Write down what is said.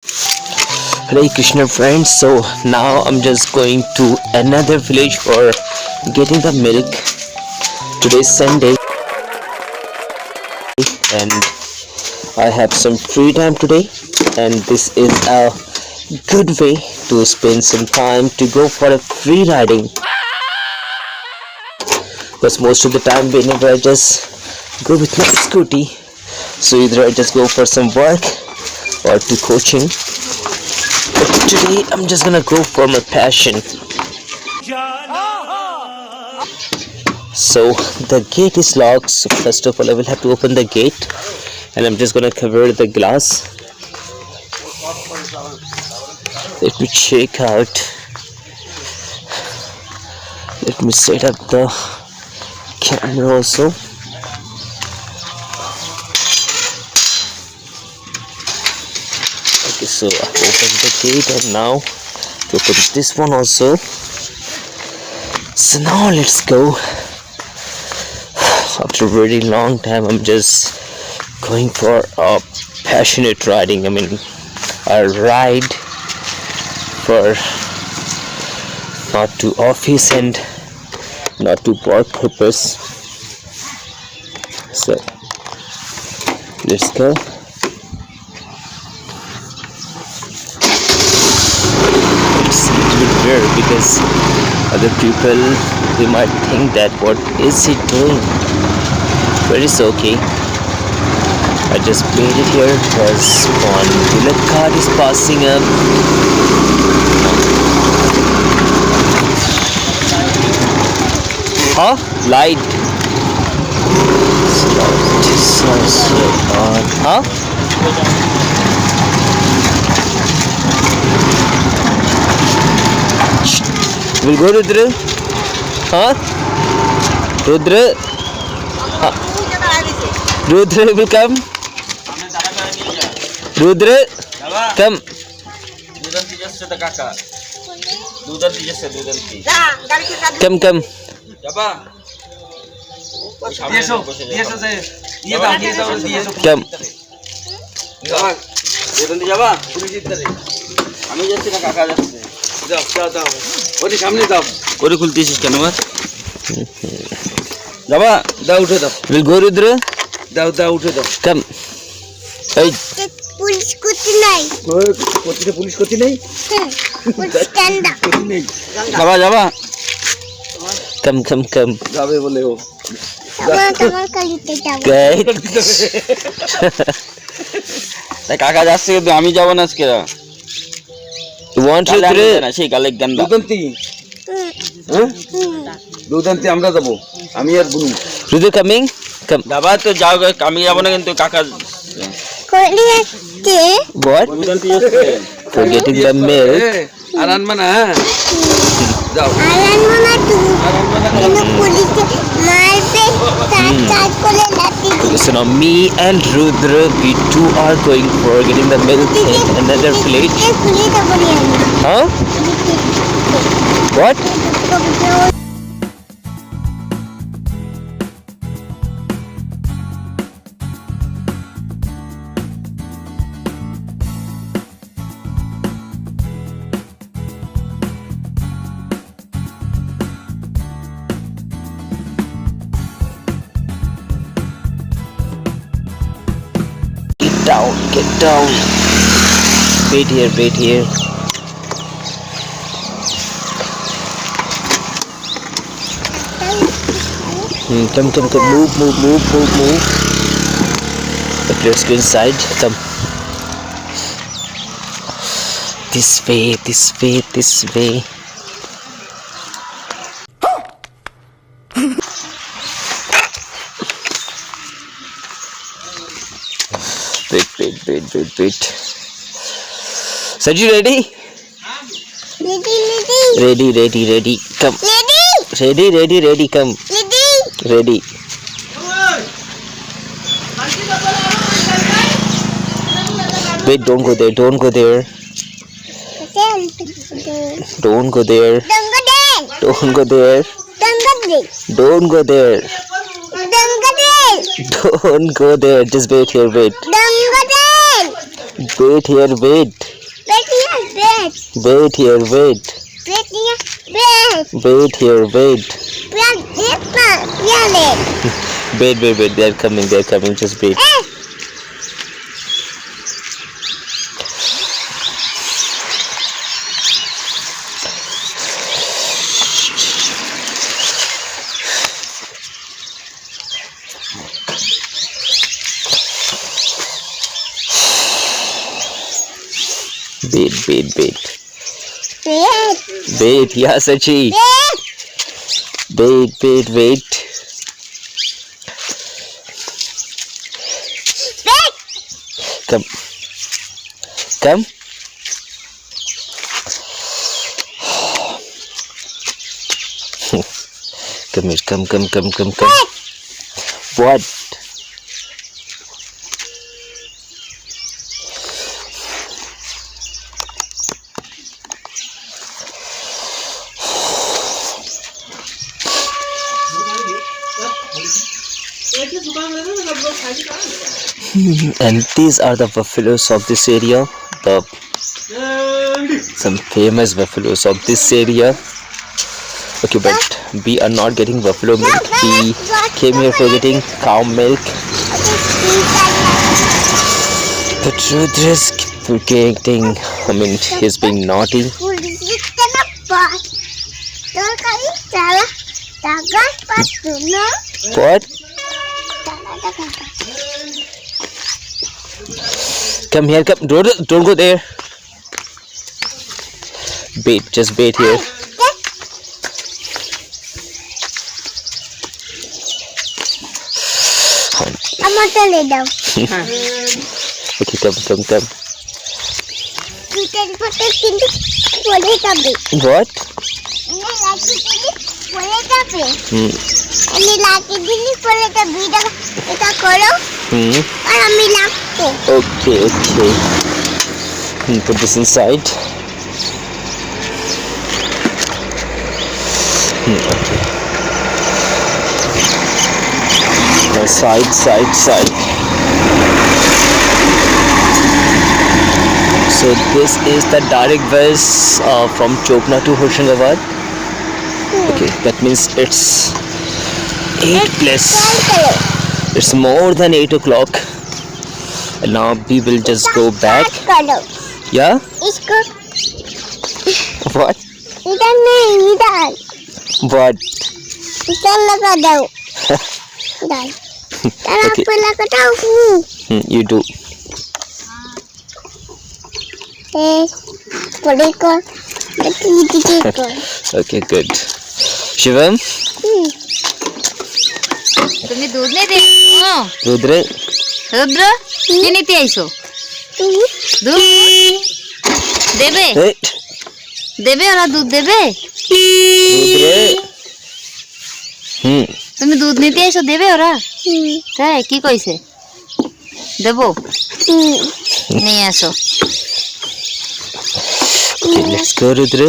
Hare Krishna friends, so now I'm just going to another village for getting the milk. Today's Sunday and I have some free time today, and this is a good way to spend some time to go for a free riding, because most of the time whenever I just go with my scooty, so either I just go for some work or to coaching. But today I'm just gonna go for my passion. So the gate is locked, so first of all I will have to open the gate, and I'm just gonna cover the glass. Let me check out. Let me set up the camera also. Okay, so I opened the gate, and now open this one also. So now let's go. After a very long time, I'm just going for a passionate riding. I mean, a ride for not to office and not to work purpose. So let's go. It's a little weird because other people, they might think that what is he doing, but it's okay. I just made it here because one bullet card is passing up. Huh? Light. Huh? We'll go Rudra. Huh? Rudra. Rudra will come. Rudra, come. Come, come. Come. We'll go Rudra. Come. Hey. Police করতে নাই কোটিতে police করতে নেই police স্ট্যান্ডা যাবা যাবা Come. যাবে বলে ও তোমার কালিতে যাব Good. তাই কাকা যাচ্ছে কিন্তু আমি যাব না আজকে You want Rudra? না সেই গালে গান দুদন্তি হ্যাঁ দুদন্তি আমরা যাব আমি আর বুনু Rudra coming? Come. যাবা তো যাও আমি যাব না কিন্তু কাকা কলি আছে What? দুদন্তি যাচ্ছে For getting the milk. আর আনবা না যাও আলান মামা তুমি কিন্তু পুলিশে মারবে তার করে লাঠি Okay, so now me and Rudra, we two are going for getting the milk in another village. Police তো বলি আমি Huh? What? Get down. Wait here. Come. Move. Okay, let's go inside. Come. This way. Wait. Sanju, ready? Ready. Come. Ready. Come. Ready. Wait, don't go there. Don't go there. Don't go there. Don't go there. Don't go there. Don't go there. Just wait here. Wait. Wait here, wait. Wait here, wait. Wait here, wait. Wait here, wait. Wait here, wait. Wait, Wait, wait, wait. They're coming, just wait. Wait. Wait. Wait, yeah, Sachi. Wait. Wait. Wait. Come. Come here, come. Wait. What? And these are the buffaloes of this area, some famous buffaloes of this area. Okay, but we are not getting buffalo milk. We came here for getting cow milk. The truth is, he's being naughty. What? Come here, come. Don't go there. Just wait here. I'm not gonna lay down. Okay, come. You can put it in the toilet. What? Okay. Put this inside. Okay. Now side. So this is the direct bus from Chopna to Hoshangabad. Okay, that means it's 8+. It's more than 8 o'clock. And now we will just go back. Yeah? What? What? Okay. You do. Okay, good. Shivam? तुम्ही दूध नाही दे Rudra? Rudra কি নিতে আইছো দুধ দেবে Wait. দেবে ওরা দুধ দেবে Rudra? তুমি দুধ নিতে আইছো দেবে ওরা তাই কি কইছে দেবো নিয়ে আসো Okay, let's go, Rudra.